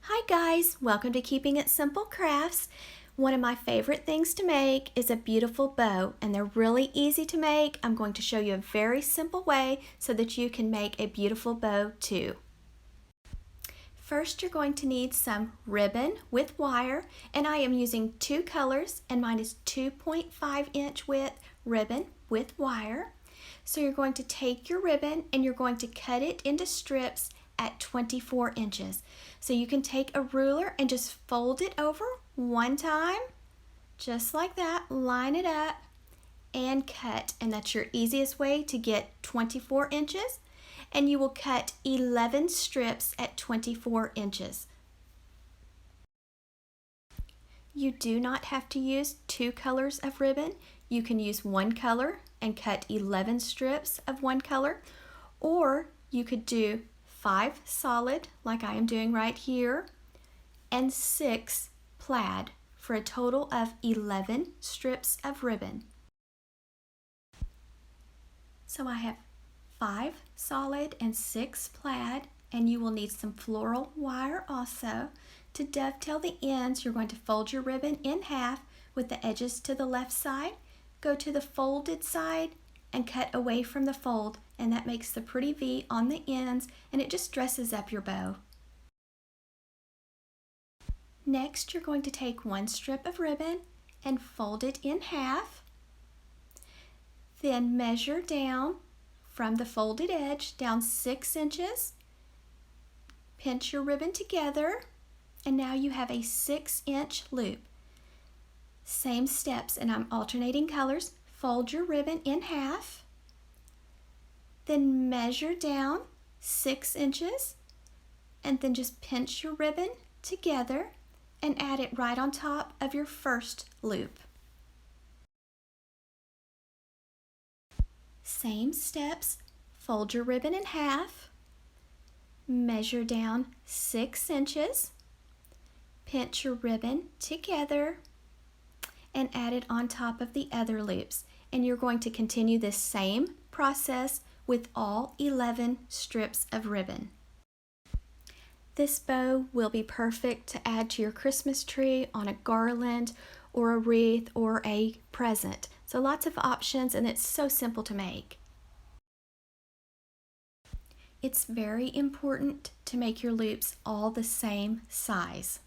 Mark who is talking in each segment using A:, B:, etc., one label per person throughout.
A: Hi guys, welcome to Keeping It Simple Crafts. One of my favorite things to make is a beautiful bow, and they're really easy to make. I'm going to show you a very simple way so that you can make a beautiful bow too. First, you're going to need some ribbon with wire, and I am using two colors, and mine is 2.5-inch width ribbon with wire. So you're going to take your ribbon and you're going to cut it into strips at 24 inches. So you can take a ruler and just fold it over one time, just like that, line it up and cut, and that's your easiest way to get 24 inches. And you will cut 11 strips at 24 inches. You do not have to use two colors of ribbon. You can use one color and cut 11 strips of one color, or you could do 5 solid like I am doing right here and 6 plaid for a total of 11 strips of ribbon. So I have 5 solid and 6 plaid, and you will need some floral wire also. To dovetail the ends, you're going to fold your ribbon in half with the edges to the left side, go to the folded side and cut away from the fold, and that makes the pretty V on the ends, and it just dresses up your bow. Next, you're going to take one strip of ribbon and fold it in half. Then measure down from the folded edge down 6 inches. Pinch your ribbon together, and now you have a 6-inch loop. Same steps, and I'm alternating colors. Fold your ribbon in half, then measure down 6 inches, and then just pinch your ribbon together and add it right on top of your first loop. Same steps, fold your ribbon in half, measure down 6 inches, pinch your ribbon together, and add it on top of the other loops. And you're going to continue this same process with all 11 strips of ribbon. This bow will be perfect to add to your Christmas tree, on a garland or a wreath or a present. So lots of options, and it's so simple to make. It's very important to make your loops all the same size.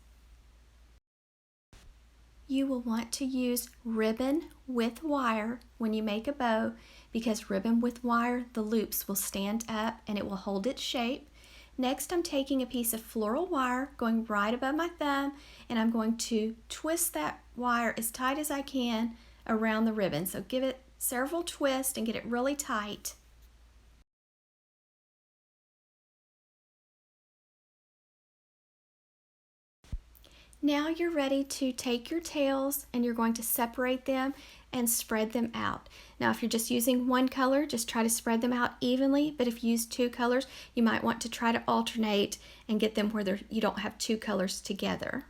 A: You will want to use ribbon with wire when you make a bow, because ribbon with wire, the loops will stand up and it will hold its shape. Next, I'm taking a piece of floral wire going right above my thumb, and I'm going to twist that wire as tight as I can around the ribbon. So give it several twists and get it really tight. Now you're ready to take your tails and you're going to separate them and spread them out. Now if you're just using one color, just try to spread them out evenly, but if you use two colors, you might want to try to alternate and get them where you don't have two colors together.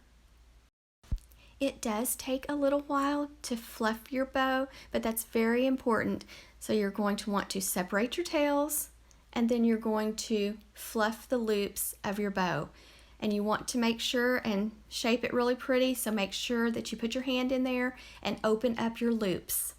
A: It does take a little while to fluff your bow, but that's very important. So you're going to want to separate your tails, and then you're going to fluff the loops of your bow. And you want to make sure and shape it really pretty, so make sure that you put your hand in there and open up your loops.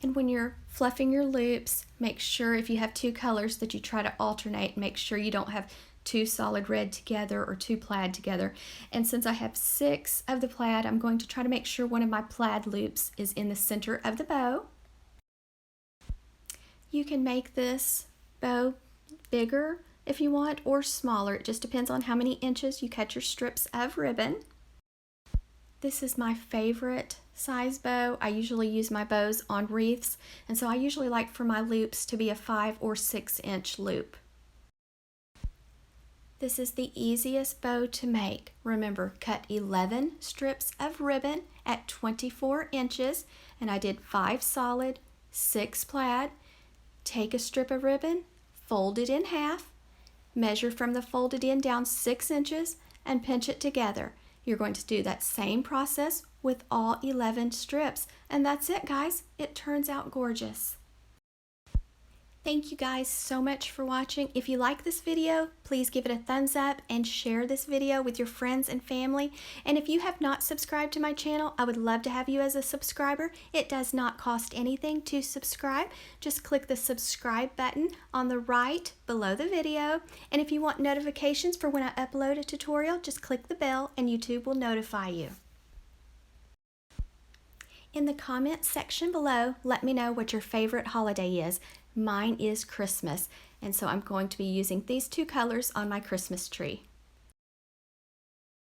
A: And when you're fluffing your loops, make sure if you have two colors that you try to alternate. Make sure you don't have two solid red together or two plaid together. And since I have 6 of the plaid, I'm going to try to make sure one of my plaid loops is in the center of the bow. You can make this bow bigger if you want, or smaller. It just depends on how many inches you cut your strips of ribbon. This is my favorite size bow. I usually use my bows on wreaths, and so I usually like for my loops to be a 5 or 6 inch loop. This is the easiest bow to make. Remember, cut 11 strips of ribbon at 24 inches, and I did 5 solid, 6 plaid. Take a strip of ribbon, fold it in half, measure from the folded end down 6 inches, and pinch it together. You're going to do that same process with all 11 strips, and that's it, guys. It turns out gorgeous. Thank you guys so much for watching. If you like this video, please give it a thumbs up and share this video with your friends and family. And if you have not subscribed to my channel, I would love to have you as a subscriber. It does not cost anything to subscribe. Just click the subscribe button on the right below the video. And if you want notifications for when I upload a tutorial, just click the bell and YouTube will notify you. In the comments section below, let me know what your favorite holiday is. Mine is Christmas, and so I'm going to be using these two colors on my Christmas tree.